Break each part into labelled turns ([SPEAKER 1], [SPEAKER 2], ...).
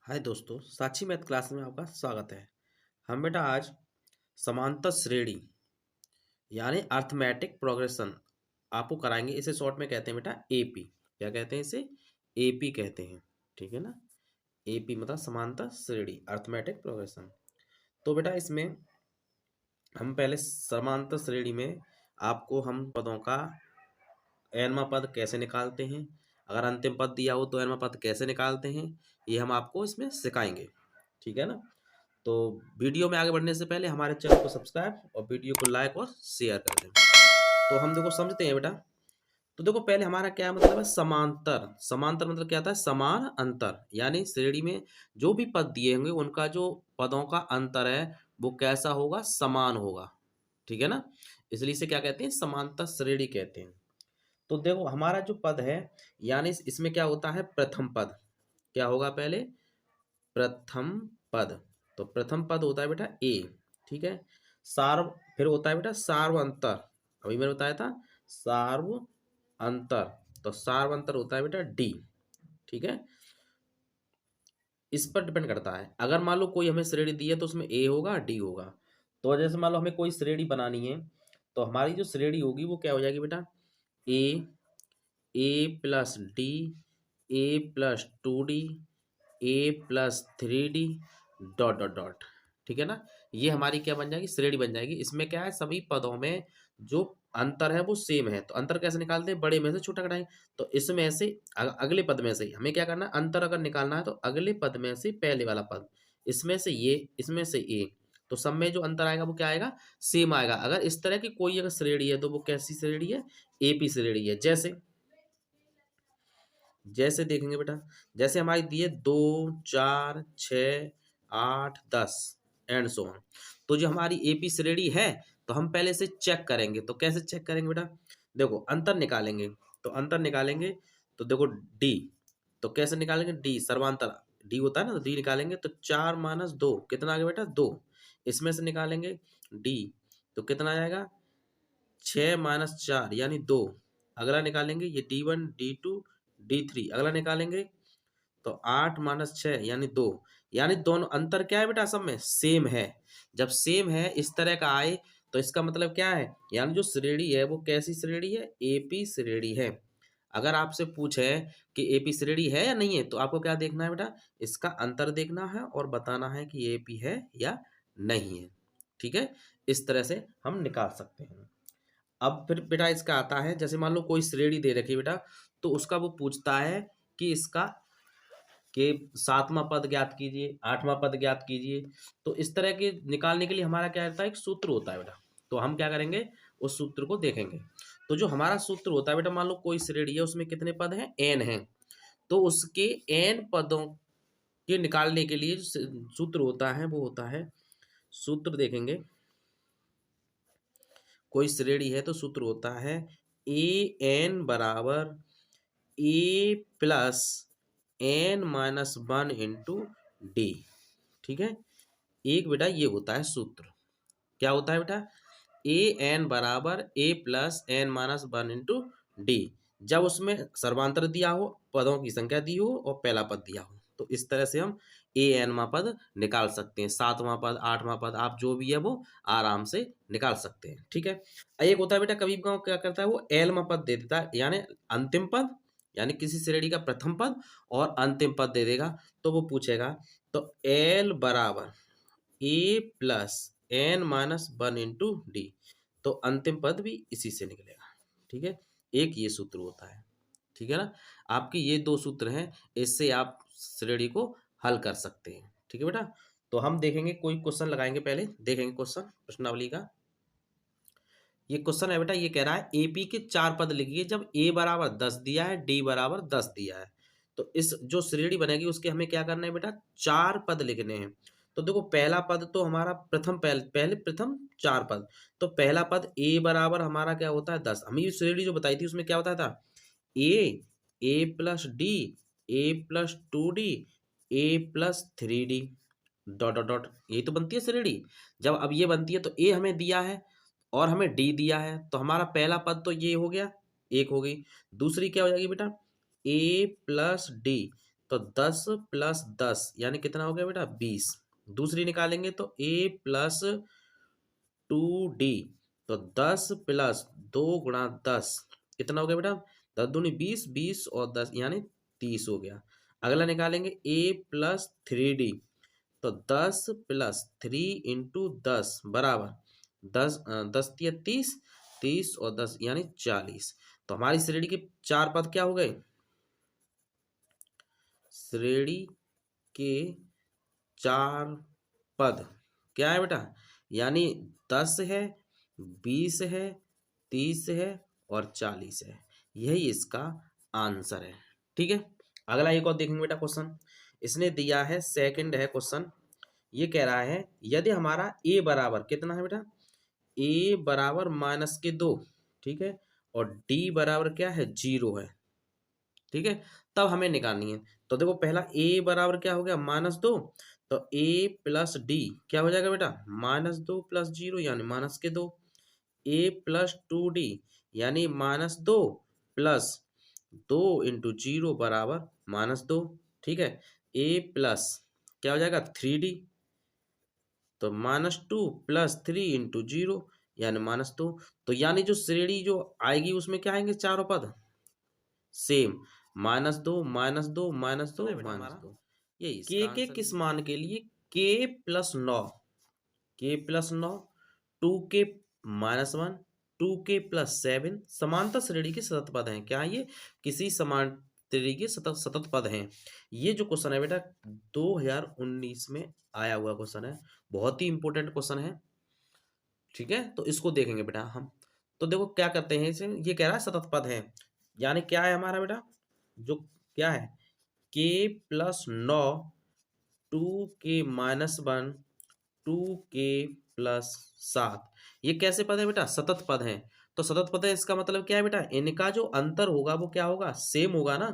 [SPEAKER 1] हाय दोस्तों, साक्षी math class में आपका स्वागत है। हम बेटा आज समांतर श्रेणी यानी अर्थमेटिक प्रोग्रेशन आपको कराएंगे। इसे शॉर्ट में कहते हैं बेटा एपी। क्या कहते हैं इसे? एपी कहते हैं। ठीक है ना। एपी मतलब समांतर श्रेणी अर्थमेटिक प्रोग्रेशन। तो बेटा इसमें हम पहले समांतर श्रेणी में आपको हम पदों का एनवा पद कैसे निकालते हैं, अगर अंतिम पद दिया हो तो एनवा पद कैसे निकालते हैं, ये हम आपको इसमें सिखाएंगे। ठीक है ना। तो वीडियो में आगे बढ़ने से पहले हमारे चैनल को सब्सक्राइब और वीडियो को लाइक और शेयर कर दें। तो हम देखो समझते हैं बेटा। तो देखो पहले हमारा क्या मतलब है? समांतर। समांतर मतलब क्या आता है? समान अंतर, यानी श्रेणी में जो भी पद दिए होंगे उनका जो पदों का अंतर है वो कैसा होगा? समान होगा। ठीक है ना। इसलिए इसे क्या कहते हैं? समांतर श्रेणी कहते हैं। तो देखो हमारा जो पद है, यानी इसमें क्या होता है? प्रथम पद क्या होगा? पहले प्रथम पद। तो प्रथम पद होता है बेटा ए। ठीक है। सार्व फिर होता है बेटा सार्वंतर। अभी मैंने बताया था सार्व अंतर। तो सार्वंतर होता है बेटा डी। ठीक है। इस पर डिपेंड करता है। अगर मान लो कोई हमें श्रेणी दी है तो उसमें ए होगा डी होगा। तो जैसे मान लो हमें कोई श्रेणी बनानी है, तो हमारी जो श्रेणी होगी वो क्या हो जाएगी बेटा? A, A plus D, A plus two D, A plus three D, dot dot dot. ठीक है ना। ये हमारी क्या बन जाएगी? श्रेणी बन जाएगी। इसमें क्या है? सभी पदों में जो अंतर है वो सेम है। तो अंतर कैसे निकालते हैं? बड़े में से छोटा घटाएं। तो इसमें से अगले पद में से हमें क्या करना है? अंतर अगर निकालना है तो अगले पद में से पहले वाला पद, इसमें से ये, इसमें से ए, तो सब में जो अंतर आएगा वो क्या आएगा? सेम आएगा। अगर इस तरह की कोई अगर श्रेणी है तो वो कैसी श्रेणी है? एपी श्रेणी है। जैसे जैसे देखेंगे बेटा, जैसे हमारी दी है 2, 4, 6, 8, 10 एंड सो ऑन। तो जो हमारी एपी श्रेणी है तो हम पहले से चेक करेंगे। तो कैसे चेक करेंगे बेटा? देखो अंतर निकालेंगे। तो अंतर निकालेंगे तो देखो डी। तो कैसे निकालेंगे? डी सर्वांतर डी होता है ना, तो डी निकालेंगे तो 4 - 2 कितना आ गया बेटा? 2। इसमें से निकालेंगे डी तो कितना आ जाएगा? 6 - 4 यानी 2। अगला निकालेंगे ये D1 D2 D3। अगला निकालेंगे तो 8 - 6 यानी 2। यानी दोनों अंतर क्या है बेटा? सब में सेम है। जब सेम है इस तरह का आए तो इसका मतलब क्या है? यानी जो श्रेणी है वो कैसी श्रेणी है? एपी श्रेणी है। अगर आपसे पूछे कि एपी श्रेणी है या नहीं है तो आपको क्या देखना है बेटा? इसका अंतर देखना है और बताना है कि एपी है या नहीं है। ठीक है। इस तरह से हम निकाल सकते हैं। अब फिर बेटा इसका आता है, जैसे मान लो कोई श्रेणी दे रखी है बेटा, तो उसका वो पूछता है कि इसका के 7वां पद ज्ञात कीजिए, 8वां पद ज्ञात कीजिए। तो इस तरह के निकालने के लिए हमारा क्या रहता है? एक सूत्र होता है बेटा। तो हम क्या करेंगे? उस सूत्र को देखेंगे। तो जो हमारा सूत्र होता है बेटा, मान लो कोई श्रेणी है उसमें कितने पद हैं? एन है। तो उसके एन पदों के निकालने के लिए जो सूत्र होता है वो होता है, सूत्र देखेंगे। कोई श्रेणी है तो सूत्र होता है ए एन बराबर ए प्लस n - 1 इंटू डी। ठीक है। एक बेटा ये होता है सूत्र। क्या होता है बेटा? ए एन बराबर ए प्लस n - 1 इंटू डी। जब उसमें सर्वांतर दिया हो, पदों की संख्या दी हो और पहला पद दिया हो, तो इस तरह से हम ए एनवा पद निकाल सकते हैं। 7वां पद, 8वां पद, आप जो भी है वो आराम से निकाल सकते हैं। ठीक है। एक होता है बेटा कभी क्या करता है वो एलवा पद दे देता है, यानी अंतिम पद, यानी किसी श्रेणी का प्रथम पद और अंतिम पद दे देगा। तो वो पूछेगा तो एल बराबर ए प्लस n - 1 इंटू डी। तो अंतिम पद भी इसी से निकलेगा। ठीक है। एक ये सूत्र होता है। ठीक है ना। आपके ये दो सूत्र हैं, इससे आप श्रेणी को हल कर सकते हैं। ठीक है बेटा। तो हम देखेंगे, कोई क्वेश्चन लगाएंगे, पहले देखेंगे क्वेश्चन प्रश्नावली का। ये क्वेश्चन है बेटा, ये कह रहा है एपी के 4 पद लिखिए जब ए बराबर 10 दिया है, डी बराबर 10 दिया है। तो इस जो श्रेणी बनेगी उसके हमें क्या करना है बेटा? 4 पद लिखने हैं। तो देखो पहला पद तो हमारा प्रथम पहले प्रथम 4 पद। तो पहला पद ए बराबर हमारा क्या होता है? 10। हमें ये श्रेणी जो बताई थी उसमें क्या बताया था? A plus D, A plus two D, A plus three D, dot dot dot. यही तो बनती है श्रेणी। जब अब ये बनती है तो ए हमें दिया है और हमें डी दिया है, तो हमारा पहला पद तो ये हो गया, एक हो गई। दूसरी क्या हो जाएगी बेटा? ए प्लस डी। तो 10 प्लस 10 यानी कितना हो गया बेटा 20। दूसरी निकालेंगे तो a प्लस 2d, तो 10 प्लस 2 × 10 कितना हो गया बेटा 10 दूनी 20, 20 और 10 यानी 30 हो गया। अगला निकालेंगे a प्लस 3d, तो 10 प्लस 3 × 10 बराबर 10, 10 तिया 30, 30 और 10 यानी 40। तो हमारी श्रेणी के 4 पद क्या हो गए, श्रेणी के 4 पद क्या है बेटा, यानी 10 है, 20 है, 30 है और 40 है। यही इसका आंसर है। ठीक है, अगला एक और देखेंगे बेटा क्वेश्चन। इसने दिया है, सेकंड है क्वेश्चन। ये कह रहा है यदि हमारा a बराबर कितना है बेटा, a बराबर -2, ठीक है, और d बराबर क्या है 0 है, ठीक है, तब हमें निकालनी है। तो देखो पहला a बराबर क्या हो गया -2, तो a प्लस डी क्या हो जाएगा बेटा -2 + 0 यानी -2, a प्लस 2d यानी -2 प्लस 2 × 0 बराबर -2, ठीक है, a प्लस क्या हो जाएगा 3d, तो -2 + 3 × 0 यानी -2। तो यानी जो श्रेणी जो आएगी उसमें क्या आएंगे चारों पद सेम, -2 -2 -2 -2। यही के किस मान के लिए k + 9, k + 9, 2k -1, 2k + 7 समांतर श्रेणी के सतत पद हैं। क्या ये किसी समान श्रेणी के सतत सतत पद हैं। ये जो क्वेश्चन है बेटा 2019 में आया हुआ क्वेश्चन है, बहुत ही इंपॉर्टेंट क्वेश्चन है। ठीक है, तो इसको देखेंगे बेटा हम। तो देखो क्या करते हैं इसे, ये कह रहा है सतत पद है, यानी क्या है हमारा बेटा जो क्या है k + 9, 2k -1, 2k + 7, ये कैसे पद है बेटा सतत पद है। तो सतत पद है इसका मतलब क्या है बेटा, इनका जो अंतर होगा वो क्या होगा सेम होगा ना।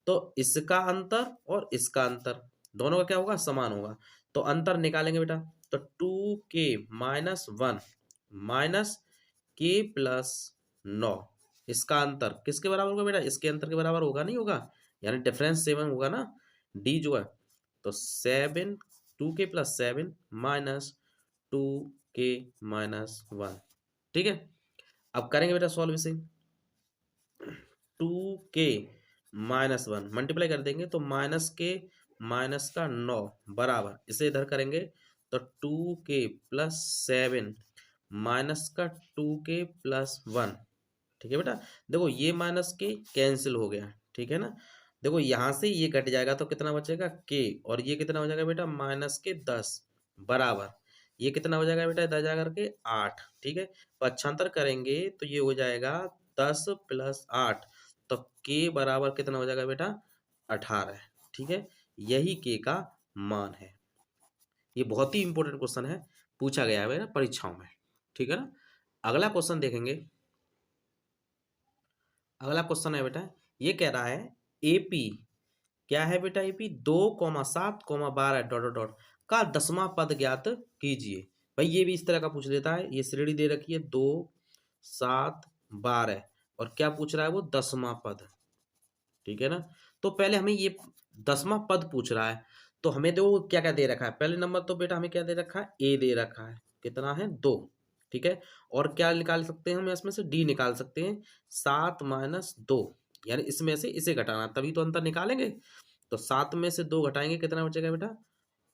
[SPEAKER 1] तो इसका अंतर और इसका अंतर दोनों का क्या होगा समान होगा। तो अंतर निकालेंगे बेटा, तो 2k -1 -k + 9, इसका अंतर किसके बराबर होगा बेटा, इसके अंतर के बराबर होगा नहीं होगा, यानी डिफरेंस 7 होगा ना, d जो है। तो 7, 2k + 7 -2k -1, ठीक है। अब करेंगे बेटा सॉल्व इसे, 2k -1 मल्टीप्लाई कर देंगे तो -k -9 बराबर, इसे इधर करेंगे तो 2k + 7 -2k + 1, ठीक है बेटा। देखो ये -k कैंसिल हो गया, ठीक है ना। देखो यहाँ से ये कट जाएगा तो कितना बचेगा k, और ये कितना हो जाएगा बेटा -10 बराबर, ये कितना हो जाएगा बेटा इधर जा करके 8, ठीक है। पक्षांतर करेंगे तो ये हो जाएगा 10 + 8, तो k बराबर कितना हो जाएगा बेटा 18, ठीक है। यही k का मान है। ये बहुत ही इंपॉर्टेंट क्वेश्चन है, पूछा गया है बेटा परीक्षाओं में, ठीक है ना। अगला क्वेश्चन देखेंगे। अगला क्वेश्चन है बेटा, ये कह रहा है एपी क्या है बेटा, एपी 2,7,12 ... का 10वां पद ज्ञात कीजिए। भाई ये भी इस तरह का पूछ लेता है, ये श्रेणी दे रखी है 2, 7, 12 और क्या पूछ रहा है वो 10वां पद, ठीक है ना। तो पहले हमें ये 10वां पद पूछ रहा है, तो हमें देखो क्या क्या दे रखा है। पहले नंबर तो बेटा हमें क्या दे रखा है, ए दे रखा है, कितना है 2, ठीक है। और क्या निकाल सकते हैं हम इसमें से, डी निकाल सकते हैं, 7 - 2 यानी इसमें से इसे घटाना तभी तो अंतर निकालेंगे। तो 7 में से 2 घटाएंगे कितना बचेगा बेटा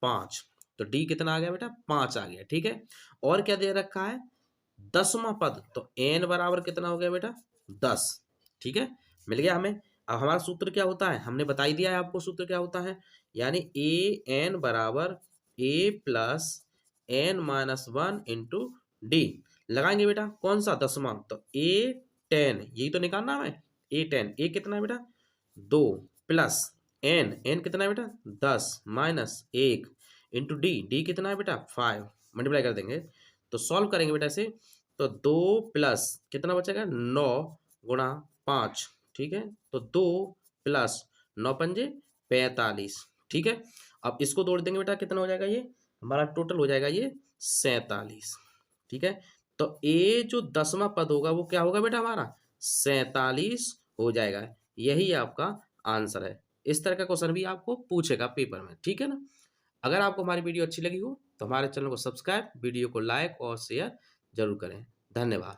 [SPEAKER 1] 5, तो डी कितना आ गया बेटा 5 आ गया, ठीक है। और क्या दे रखा है 10वां पद, तो एन बराबर कितना हो गया बेटा 10, ठीक है, मिल गया हमें। अब हमारा सूत्र क्या होता है, हमने बता ही दिया है आपको सूत्र क्या होता है, यानी ए एन बराबर a + n-1 × d। लगाएंगे बेटा कौन सा 10वां, तो a10 यही तो निकालना है, a10, a कितना है बेटा 2 प्लस n कितना है बेटा 10 -1 × d कितना है बेटा 5, मल्टीप्लाई कर देंगे तो सॉल्व करेंगे बेटा इसे। तो 2 प्लस कितना बचेगा 9 × 5, ठीक है, तो 2 प्लस 9 पंजे 45, ठीक है। अब इसको तोड़ देंगे बेटा कितना हो जाएगा, ये हमारा टोटल हो जाएगा ये 47, ठीक है। तो ए जो 10वां पद होगा वो क्या होगा बेटा हमारा 47 हो जाएगा। यही आपका आंसर है। इस तरह का क्वेश्चन भी आपको पूछेगा पेपर में, ठीक है ना। अगर आपको हमारी वीडियो अच्छी लगी हो तो हमारे चैनल को सब्सक्राइब, वीडियो को लाइक और शेयर जरूर करें। धन्यवाद।